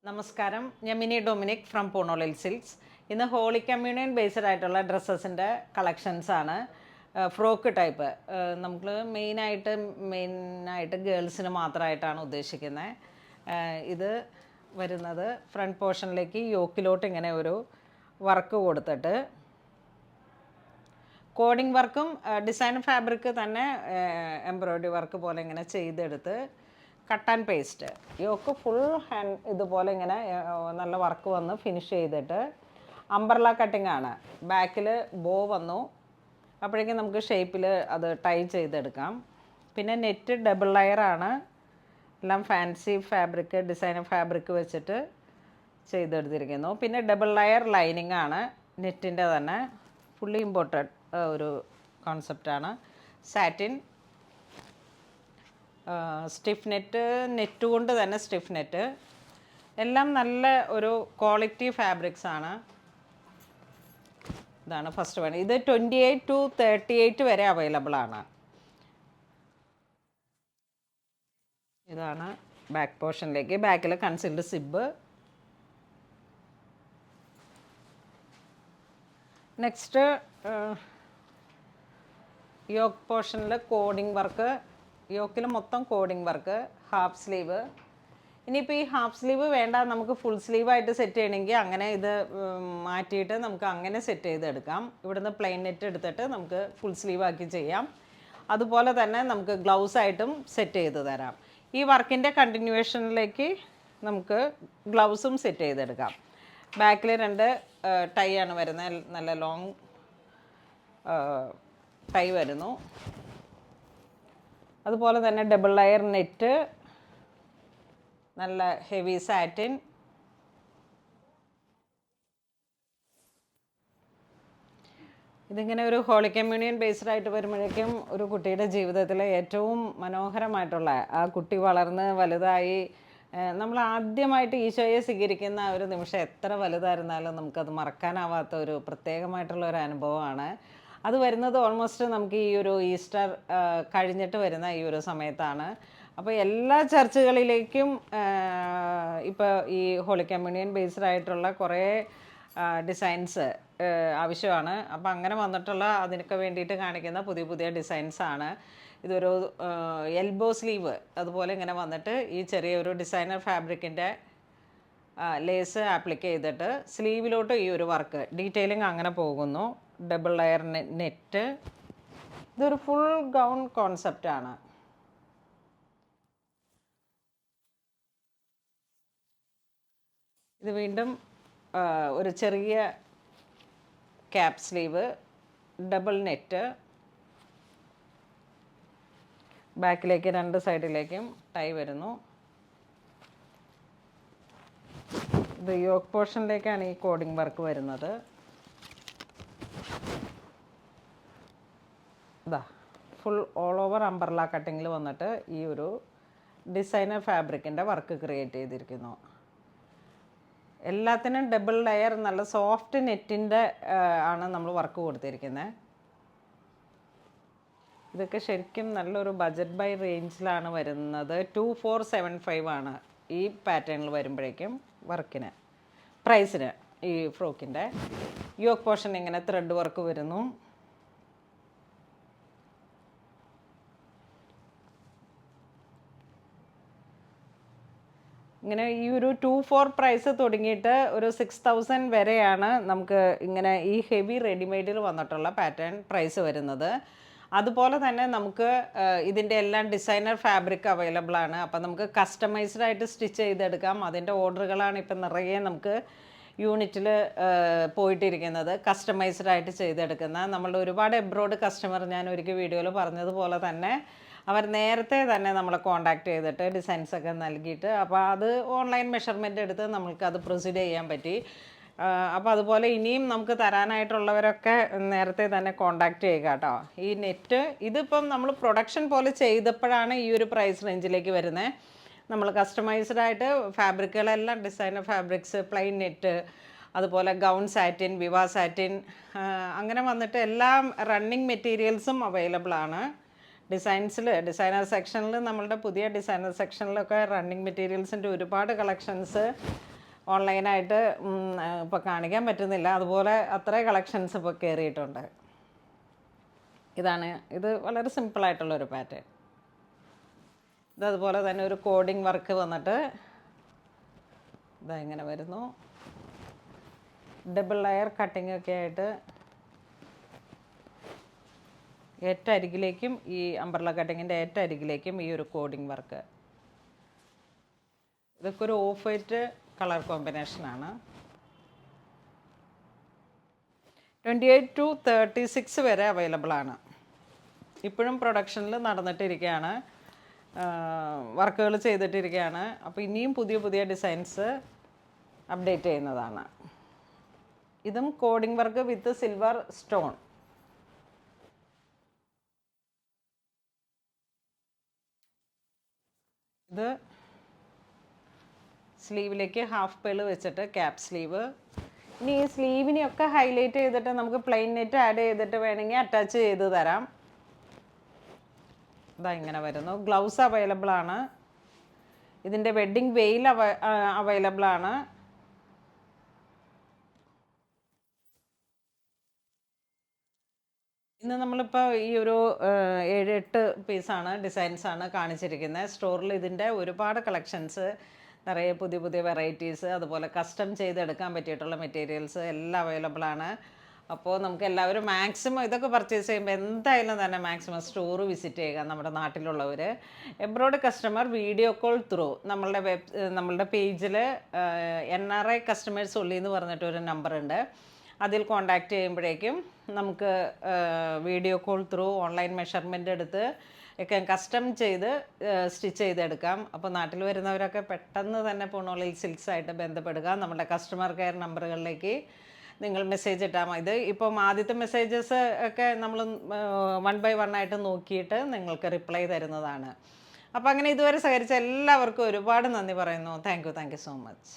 നമസ്കാരം, ഞാൻ mini Dominic from പൂണോളിൽ silks. ഇന്ന് ഹോളി കമ്മ്യൂണിയൻ ബേസ്ഡ് ആയിട്ടുള്ള ഡ്രസ്സസിൻ്റെ കളക്ഷൻസാണ്. ഫ്രോക്ക് ടൈപ്പ് നമുക്ക് മെയിനായിട്ട് ഗേൾസിന് മാത്രമായിട്ടാണ് ഉദ്ദേശിക്കുന്നത്. ഇത് വരുന്നത് ഫ്രണ്ട് പോർഷനിലേക്ക് യോക്കിലോട്ട് ഇങ്ങനെ ഒരു വർക്ക് കൊടുത്തിട്ട് കോഡിംഗ് വർക്കും ഡിസൈൻ ഫാബ്രിക് തന്നെ എംബ്രോയ്ഡറി വർക്ക് പോലെ ഇങ്ങനെ ചെയ്തെടുത്ത് cut and paste yoke full hand ഇതുപോലെ ഇങ്ങനെ നല്ല വർക്ക് വന്ന് ഫിനിഷ് ചെയ്തിട്ട് അംബർല കട്ടിംഗ് ആണ്. ബാക്കിൽ ബോ വന്നു, അപ്പോഴേക്കും നമുക്ക് ഷേപ്പിൽ അത് ടൈ ചെയ്തെടുക്കാം. പിന്നെ നെറ്റ് ഡബിൾ ലെയറാണ്, എല്ലാം ഫാൻസി ഫാബ്രിക് ഡിസൈനർ ഫാബ്രിക് വെച്ചിട്ട് ചെയ്തെടുത്തിരിക്കുന്നു. പിന്നെ ഡബിൾ ലെയർ ലൈനിങ് ആണ്, നെറ്റിൻ്റെ തന്നെ ഫുള്ളി ഇമ്പോർട്ടഡ് ഒരു കോൺസെപ്റ്റാണ്. സാറ്റിൻ സ്റ്റിഫ് നെറ്റ് കൊണ്ട് തന്നെ സ്റ്റിഫ് നെറ്റ്, എല്ലാം നല്ല ഒരു ക്വാളിറ്റി ഫാബ്രിക്സ് ആണ്. ഇതാണ് ഫസ്റ്റ് വൺ. ഇത് 28 to 38 വരെ അവൈലബിൾ ആണ്. ഇതാണ് ബാക്ക് പോർഷനിലേക്ക്, ബാക്കിൽ കൺസീൽഡ് സിബ്. നെക്സ്റ്റ് യോക്ക് പോർഷനിൽ കോഡിംഗ് വർക്ക്, യോക്കിൽ മൊത്തം കോഡിംഗ് വർക്ക്, ഹാഫ് സ്ലീവ്. ഇനിയിപ്പോൾ ഈ ഹാഫ് സ്ലീവ് വേണ്ട, നമുക്ക് ഫുൾ സ്ലീവായിട്ട് സെറ്റ് ചെയ്യണമെങ്കിൽ അങ്ങനെ ഇത് മാറ്റിയിട്ട് നമുക്ക് അങ്ങനെ സെറ്റ് ചെയ്തെടുക്കാം. ഇവിടുന്ന് പ്ലെയിൻ നെറ്റ് എടുത്തിട്ട് നമുക്ക് ഫുൾ സ്ലീവാക്കി ചെയ്യാം. അതുപോലെ തന്നെ നമുക്ക് ഗ്ലൗസായിട്ടും സെറ്റ് ചെയ്ത് തരാം. ഈ വർക്കിൻ്റെ കണ്ടിന്യൂവേഷനിലേക്ക് നമുക്ക് ഗ്ലൗസും സെറ്റ് ചെയ്തെടുക്കാം. ബാക്കിൽ 2 ടൈ ആണ് വരുന്നത്, നല്ല ലോങ് ടൈ വരുന്നു. അതുപോലെ തന്നെ ഡബിൾ ലെയർ നെറ്റ്, നല്ല ഹെവി സാറ്റിൻ. ഇതിങ്ങനെ ഒരു ഹോളി കമ്മ്യൂണിയൻ ബേസ്ഡ് ആയിട്ട് വരുമ്പോഴേക്കും ഒരു കുട്ടിയുടെ ജീവിതത്തിലെ ഏറ്റവും മനോഹരമായിട്ടുള്ള, ആ കുട്ടി വളർന്ന് വലുതായി നമ്മൾ ആദ്യമായിട്ട് ഈശോയെ സ്വീകരിക്കുന്ന ഒരു നിമിഷം എത്ര വലുതായിരുന്നാലും നമുക്കത് മറക്കാനാവാത്ത ഒരു പ്രത്യേകമായിട്ടുള്ള ഒരു അനുഭവമാണ്. അത് വരുന്നത് ഓൾമോസ്റ്റ് നമുക്ക് ഈ ഒരു ഈസ്റ്റർ കഴിഞ്ഞിട്ട് വരുന്ന ഈ ഒരു സമയത്താണ്. അപ്പോൾ എല്ലാ ചർച്ചുകളിലേക്കും ഇപ്പോൾ ഈ ഹോളി കമ്മ്യൂണിയൻ ബേസ്ഡ് ആയിട്ടുള്ള കുറേ ഡിസൈൻസ് ആവശ്യമാണ്. അപ്പോൾ അങ്ങനെ വന്നിട്ടുള്ള അതിനൊക്കെ വേണ്ടിയിട്ട് കാണിക്കുന്ന പുതിയ പുതിയ ഡിസൈൻസാണ്. ഇതൊരു എൽബോ സ്ലീവ് അതുപോലെ ഇങ്ങനെ വന്നിട്ട് ഈ ചെറിയൊരു ഡിസൈനർ ഫാബ്രിക്കിൻ്റെ ലേസ് ആപ്ലിക്ക് ചെയ്തിട്ട് സ്ലീവിലോട്ട് ഈ ഒരു വർക്ക് ഡീറ്റെയിലിംഗ് അങ്ങനെ പോകുന്നു. ഡബിൾ ലെയർ നെറ്റ്, ഇതൊരു ഫുൾ ഗൗൺ കോൺസെപ്റ്റാണ്. ഇത് വീണ്ടും ഒരു ചെറിയ ക്യാപ് സ്ലീവ്, ഡബിൾ നെറ്റ്, ബാക്കിലേക്ക് 2 സൈഡിലേക്കും ടൈ വരുന്നു. ഇത് യോക്ക് പോർഷനിലേക്കാണ് ഈ കോഡിംഗ് വർക്ക് വരുന്നത്. ഇതാ ഫുൾ ഓൾ ഓവർ അംബർല കട്ടിങ്ങിൽ വന്നിട്ട് ഈ ഒരു ഡിസൈനർ ഫാബ്രിക്കിൻ്റെ വർക്ക് ക്രിയേറ്റ് ചെയ്തിരിക്കുന്നു. എല്ലാത്തിനും ഡബിൾ ലെയർ നല്ല സോഫ്റ്റ് നെറ്റിൻ്റെ ആണ് നമ്മൾ വർക്ക് കൊടുത്തിരിക്കുന്നത്. ഇതൊക്കെ ശരിക്കും നല്ലൊരു ബജറ്റ് ബൈ റേഞ്ചിലാണ് വരുന്നത്. 2475 ആണ് ഈ പാറ്റേണിൽ വരുമ്പോഴേക്കും വർക്കിന് പ്രൈസിന്. ഈ ഫ്രോക്കിൻ്റെ യോക്ക് പോർഷൻ ഇങ്ങനെ ത്രെഡ് വർക്ക് വരുന്നു. ഇങ്ങനെ ഈ ഒരു 24 പ്രൈസ് തുടങ്ങിയിട്ട് ഒരു 6000 വരെയാണ് നമുക്ക് ഇങ്ങനെ ഈ ഹെവി റെഡിമെയ്ഡിൽ വന്നിട്ടുള്ള പാറ്റേൺ പ്രൈസ് വരുന്നത്. അതുപോലെ തന്നെ നമുക്ക് ഇതിൻ്റെ എല്ലാം ഡിസൈനർ ഫാബ്രിക് അവൈലബിൾ ആണ്. അപ്പം നമുക്ക് കസ്റ്റമൈസ്ഡ് ആയിട്ട് സ്റ്റിച്ച് ചെയ്തെടുക്കാം. അതിൻ്റെ ഓർഡറുകളാണ് ഇപ്പം നിറയെ നമുക്ക് യൂണിറ്റിൽ പോയിട്ടിരിക്കുന്നത്, കസ്റ്റമൈസ്ഡ് ആയിട്ട് ചെയ്തെടുക്കുന്ന. നമ്മളുടെ ഒരുപാട് എബ്രോഡ് കസ്റ്റമർ, ഞാൻ ഒരിക്കൽ വീഡിയോയിൽ പറഞ്ഞതുപോലെ തന്നെ അവർ നേരത്തെ തന്നെ നമ്മളെ കോൺടാക്റ്റ് ചെയ്തിട്ട് ഡിസൈൻസൊക്കെ നൽകിയിട്ട്, അപ്പോൾ അത് ഓൺലൈൻ മെഷർമെൻ്റ് എടുത്ത് നമ്മൾക്കത് പ്രൊസീഡ് ചെയ്യാൻ പറ്റി. അപ്പോൾ അതുപോലെ ഇനിയും നമുക്ക് തരാനായിട്ടുള്ളവരൊക്കെ നേരത്തെ തന്നെ കോൺടാക്റ്റ് ചെയ്യുക കേട്ടോ. ഈ നെറ്റ് ഇതിപ്പം നമ്മൾ പ്രൊഡക്ഷൻ പോലെ ചെയ്തപ്പോഴാണ് ഈ ഒരു പ്രൈസ് റേഞ്ചിലേക്ക് വരുന്നത്. നമ്മൾ കസ്റ്റമൈസ്ഡ് ആയിട്ട് ഫാബ്രിക്കുകളെല്ലാം ഡിസൈനർ ഫാബ്രിക്സ്, പ്ലെയിൻ നെറ്റ്, അതുപോലെ ഗൗൺ സാറ്റിൻ, വിവാ സാറ്റിൻ, അങ്ങനെ വന്നിട്ട് എല്ലാം റണ്ണിങ് മെറ്റീരിയൽസും അവൈലബിൾ ആണ്. ഡിസൈനർ സെക്ഷനിൽ നമ്മളുടെ പുതിയ ഡിസൈനർ സെക്ഷനിലൊക്കെ റണ്ണിങ് മെറ്റീരിയൽസിൻ്റെ ഒരുപാട് കളക്ഷൻസ് ഓൺലൈനായിട്ട് ഇപ്പോൾ കാണിക്കാൻ പറ്റുന്നില്ല. അതുപോലെ അത്രേ കളക്ഷൻസ് ഇപ്പോൾ കയറിയിട്ടുണ്ട്. ഇത് വളരെ സിമ്പിളായിട്ടുള്ളൊരു പാറ്റേൺ. ഇതതുപോലെ തന്നെ ഒരു കോഡിങ് വർക്ക് വന്നിട്ട് ഇതാ ഇങ്ങനെ വരുന്നു. ഡബിൾ ലെയർ കട്ടിംഗ് ഒക്കെ ആയിട്ട് ഏറ്റരികിലേക്കും ഈ അംബ്രല്ല കട്ടിങ്ങിൻ്റെ ഏറ്റരികിലേക്കും ഈ ഒരു കോഡിങ് വർക്ക്. ഇതൊക്കെ ഒരു ഓഫ് വൈറ്റ് കളർ കോമ്പിനേഷനാണ്. 28 to 36 വരെ അവൈലബിൾ ആണ്. ഇപ്പോഴും പ്രൊഡക്ഷനിൽ നടന്നിട്ടിരിക്കുകയാണ്, വർക്കുകൾ ചെയ്തിട്ടിരിക്കുകയാണ്. അപ്പോൾ ഇനിയും പുതിയ പുതിയ ഡിസൈൻസ് അപ്ഡേറ്റ് ചെയ്യുന്നതാണ്. ഇതും coding work with silver stone. ഇത് സ്ലീവിലേക്ക് ഹാഫ് പേള് വെച്ചിട്ട് ക്യാപ് സ്ലീവ്. ഇനി ഈ സ്ലീവിനെയൊക്കെ ഹൈലൈറ്റ് ചെയ്തിട്ട് നമുക്ക് പ്ലെയിൻ നെറ്റ് ആഡ് ചെയ്തിട്ട് വേണമെങ്കിൽ അറ്റാച്ച് ചെയ്ത് തരാം. ഇതാ ഇങ്ങനെ വരുന്നു. ഗ്ലൗസ് അവൈലബിൾ ആണ്. ഇതിൻ്റെ വെഡ്ഡിങ് വെയിൽ അവൈലബിൾ ആണ്. ഇന്ന് നമ്മളിപ്പോൾ ഈ ഒരു 7-8 പീസാണ് ഡിസൈൻസാണ് കാണിച്ചിരിക്കുന്നത്. സ്റ്റോറിൽ ഇതിൻ്റെ ഒരുപാട് കളക്ഷൻസ്, നിറയെ പുതിയ പുതിയ വെറൈറ്റീസ്, അതുപോലെ കസ്റ്റം ചെയ്തെടുക്കാൻ പറ്റിയിട്ടുള്ള മെറ്റീരിയൽസ് എല്ലാം അവൈലബിൾ ആണ്. അപ്പോൾ നമുക്ക് എല്ലാവരും മാക്സിമം ഇതൊക്കെ പർച്ചേസ് ചെയ്യുമ്പോൾ എന്തായാലും തന്നെ മാക്സിമം സ്റ്റോർ വിസിറ്റ് ചെയ്യുക. നമ്മുടെ നാട്ടിലുള്ളവർ, abroad customer video call through നമ്മളുടെ പേജിൽ NRI കസ്റ്റമേഴ്സ് ഉള്ളി എന്ന് പറഞ്ഞിട്ടൊരു നമ്പറുണ്ട്. അതിൽ കോണ്ടാക്റ്റ് ചെയ്യുമ്പോഴേക്കും നമുക്ക് video call through online measurement എടുത്ത് ഒക്കെ കസ്റ്റം ചെയ്ത് സ്റ്റിച്ച് ചെയ്തെടുക്കാം. അപ്പോൾ നാട്ടിൽ വരുന്നവരൊക്കെ പെട്ടെന്ന് തന്നെ പൂണോളിൽ സിൽക്സ് ആയിട്ട് ബന്ധപ്പെടുക. നമ്മുടെ കസ്റ്റമർ കെയർ നമ്പറുകളിലേക്ക് നിങ്ങൾ മെസ്സേജ് ഇട്ടാൽ മതി. ഇത് ഇപ്പം ആദ്യത്തെ മെസ്സേജസ് ഒക്കെ നമ്മൾ 1 by 1 ആയിട്ട് നോക്കിയിട്ട് നിങ്ങൾക്ക് റിപ്ലൈ തരുന്നതാണ്. അപ്പോൾ അങ്ങനെ ഇതുവരെ സഹകരിച്ച എല്ലാവർക്കും ഒരുപാട് നന്ദി പറയുന്നു. Thank you so much.